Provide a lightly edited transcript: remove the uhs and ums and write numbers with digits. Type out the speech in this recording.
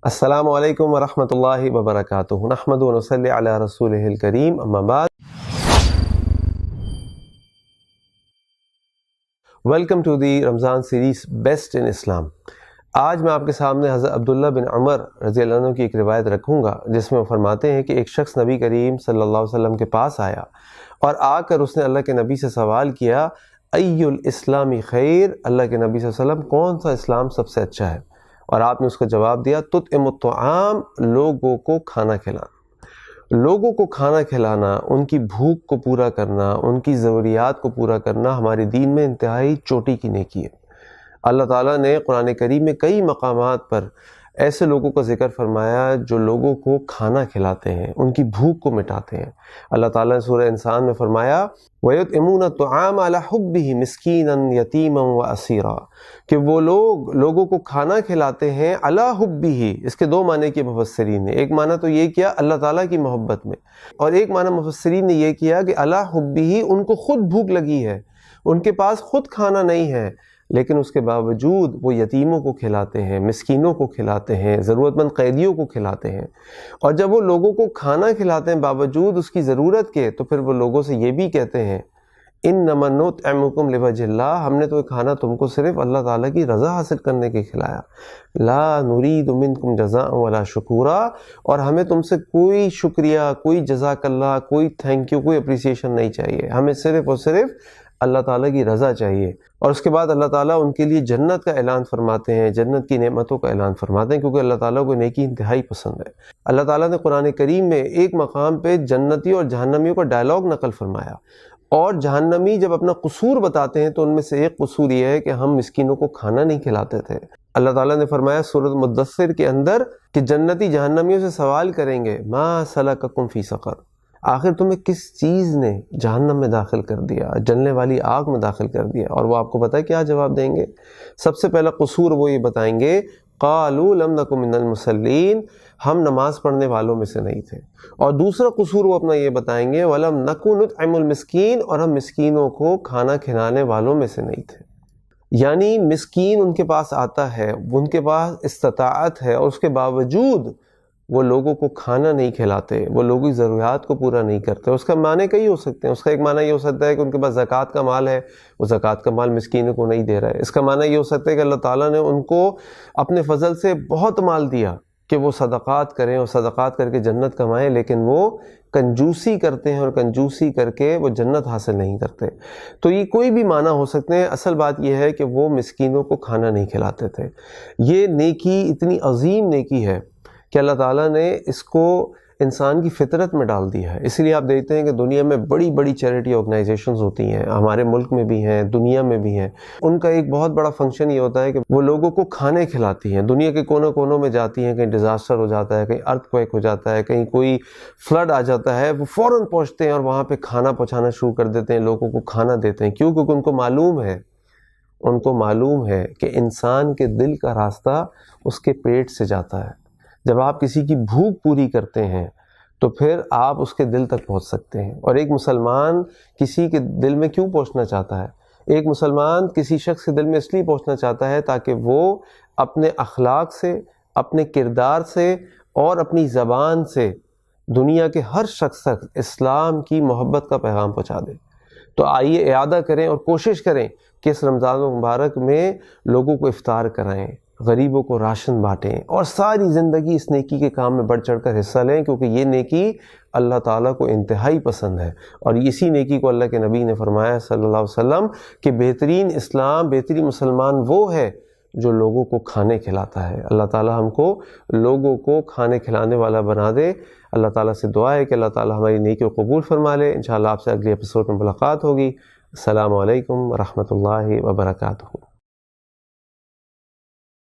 السلام علیکم ورحمۃ اللہ وبرکاتہ۔ نحمد و نصلی علی رسولہ الکریم، اما بعد۔ Welcome to the Ramadan series best in Islam. آج میں آپ کے سامنے حضرت عبداللہ بن عمر رضی اللہ عنہ کی ایک روایت رکھوں گا، جس میں وہ فرماتے ہیں کہ ایک شخص نبی کریم صلی اللہ علیہ وسلم کے پاس آیا اور آ کر اس نے اللہ کے نبی سے سوال کیا، ای الاسلام خیر، اللہ کے نبی صلی اللہ علیہ وسلم کون سا اسلام سب سے اچھا ہے؟ اور آپ نے اس کو جواب دیا، تطعم الطعام، لوگوں کو کھانا کھلانا۔ لوگوں کو کھانا کھلانا، ان کی بھوک کو پورا کرنا، ان کی ضروریات کو پورا کرنا ہمارے دین میں انتہائی چوٹی کی نیکی ہے۔ اللہ تعالیٰ نے قرآن کریم میں کئی مقامات پر ایسے لوگوں کا ذکر فرمایا جو لوگوں کو کھانا کھلاتے ہیں، ان کی بھوک کو مٹاتے ہیں۔ اللہ تعالیٰ نے سورہ انسان میں فرمایا، وَيُطْعِمُونَ الطَّعَامَ عَلَىٰ حُبِّهِ مِسْكِينًا یتیما وَاسیرا، کہ وہ لوگوں کو کھانا کھلاتے ہیں علی حبہ۔ اس کے دو معنی کیے مفسرین نے، ایک معنی تو یہ کیا اللہ تعالیٰ کی محبت میں، اور ایک معنی مفسرین نے یہ کیا کہ علی حبہ، ان کو خود بھوک لگی ہے، ان کے پاس خود کھانا نہیں ہے، لیکن اس کے باوجود وہ یتیموں کو کھلاتے ہیں، مسکینوں کو کھلاتے ہیں، ضرورت مند قیدیوں کو کھلاتے ہیں۔ اور جب وہ لوگوں کو کھانا کھلاتے ہیں باوجود اس کی ضرورت کے، تو پھر وہ لوگوں سے یہ بھی کہتے ہیں، انما نطعمکم لوجہ اللہ، ہم نے تو یہ کھانا تم کو صرف اللہ تعالیٰ کی رضا حاصل کرنے کے کھلایا، لا نرید منکم جزاء ولا شکورا، اور ہمیں تم سے کوئی شکریہ، کوئی جزاک اللہ، کوئی تھینک یو، کوئی اپریسیشن نہیں چاہیے، ہمیں صرف اور صرف اللہ تعالیٰ کی رضا چاہیے۔ اور اس کے بعد اللہ تعالیٰ ان کے لیے جنت کا اعلان فرماتے ہیں، جنت کی نعمتوں کا اعلان فرماتے ہیں، کیونکہ اللہ تعالیٰ کو نیکی انتہائی پسند ہے۔ اللہ تعالیٰ نے قرآن کریم میں ایک مقام پہ جنتیوں اور جہنمیوں کا ڈائلاگ نقل فرمایا، اور جہنمی جب اپنا قصور بتاتے ہیں تو ان میں سے ایک قصور یہ ہے کہ ہم مسکینوں کو کھانا نہیں کھلاتے تھے۔ اللہ تعالیٰ نے فرمایا سورۃ مدثر کے اندر کہ جنتی جہنمیوں سے سوال کریں گے، ما سلککم فی سقر، آخر تمہیں کس چیز نے جہنم میں داخل کر دیا، جلنے والی آگ میں داخل کر دیا؟ اور وہ آپ کو پتہ ہے کیا جواب دیں گے؟ سب سے پہلا قصور وہ یہ بتائیں گے، قالوا لم نک من المصلین، ہم نماز پڑھنے والوں میں سے نہیں تھے۔ اور دوسرا قصور وہ اپنا یہ بتائیں گے، ولم نک نطعم المسکین، اور ہم مسکینوں کو کھانا کھلانے والوں میں سے نہیں تھے۔ یعنی مسکین ان کے پاس آتا ہے، ان کے پاس استطاعت ہے، اور اس کے باوجود وہ لوگوں کو کھانا نہیں کھلاتے، وہ لوگوں کی ضروریات کو پورا نہیں کرتے۔ اس کا معنی کئی ہو سکتے ہیں۔ اس کا ایک معنی یہ ہو سکتا ہے کہ ان کے پاس زکوٰۃ کا مال ہے، وہ زکوٰۃ کا مال مسکینوں کو نہیں دے رہا ہے۔ اس کا معنی یہ ہو سکتا ہے کہ اللہ تعالیٰ نے ان کو اپنے فضل سے بہت مال دیا کہ وہ صدقات کریں اور صدقات کر کے جنت کمائیں، لیکن وہ کنجوسی کرتے ہیں اور کنجوسی کر کے وہ جنت حاصل نہیں کرتے۔ تو یہ کوئی بھی معنی ہو سکتے ہیں، اصل بات یہ ہے کہ وہ مسکینوں کو کھانا نہیں کھلاتے تھے۔ یہ نیکی اتنی عظیم نیکی ہے کہ اللہ تعالیٰ نے اس کو انسان کی فطرت میں ڈال دیا ہے۔ اس لیے آپ دیکھتے ہیں کہ دنیا میں بڑی بڑی چیریٹی آرگنائزیشنز ہوتی ہیں، ہمارے ملک میں بھی ہیں، دنیا میں بھی ہیں۔ ان کا ایک بہت بڑا فنکشن یہ ہوتا ہے کہ وہ لوگوں کو کھانے کھلاتی ہیں، دنیا کے کونوں کونوں میں جاتی ہیں، کہیں ڈیزاسٹر ہو جاتا ہے، کہیں ارتھ کویک ہو جاتا ہے، کہیں کوئی فلڈ آ جاتا ہے، وہ فوراً پہنچتے ہیں اور وہاں پہ کھانا پہنچانا شروع کر دیتے ہیں، لوگوں کو کھانا دیتے ہیں۔ کیوں؟ کیونکہ ان کو معلوم ہے کہ انسان کے دل کا راستہ اس کے پیٹ سے جاتا ہے۔ جب آپ کسی کی بھوک پوری کرتے ہیں تو پھر آپ اس کے دل تک پہنچ سکتے ہیں۔ اور ایک مسلمان کسی کے دل میں کیوں پہنچنا چاہتا ہے؟ ایک مسلمان کسی شخص کے دل میں اس لیے پہنچنا چاہتا ہے تاکہ وہ اپنے اخلاق سے، اپنے کردار سے اور اپنی زبان سے دنیا کے ہر شخص تک اسلام کی محبت کا پیغام پہنچا دے۔ تو آئیے اعادہ کریں اور کوشش کریں کہ اس رمضان مبارک میں لوگوں کو افطار کرائیں، غریبوں کو راشن بانٹیں، اور ساری زندگی اس نیکی کے کام میں بڑھ چڑھ کر حصہ لیں، کیونکہ یہ نیکی اللہ تعالیٰ کو انتہائی پسند ہے۔ اور اسی نیکی کو اللہ کے نبی نے فرمایا صلی اللہ علیہ وسلم کہ بہترین اسلام، بہترین مسلمان وہ ہے جو لوگوں کو کھانے کھلاتا ہے۔ اللہ تعالیٰ ہم کو لوگوں کو کھانے کھلانے والا بنا دے۔ اللہ تعالیٰ سے دعا ہے کہ اللہ تعالیٰ ہماری نیکی کو قبول فرما لے۔ انشاءاللہ آپ سے اگلی ایپیسوڈ میں ملاقات ہوگی۔ السلام علیکم ورحمۃ اللہ وبرکاتہ۔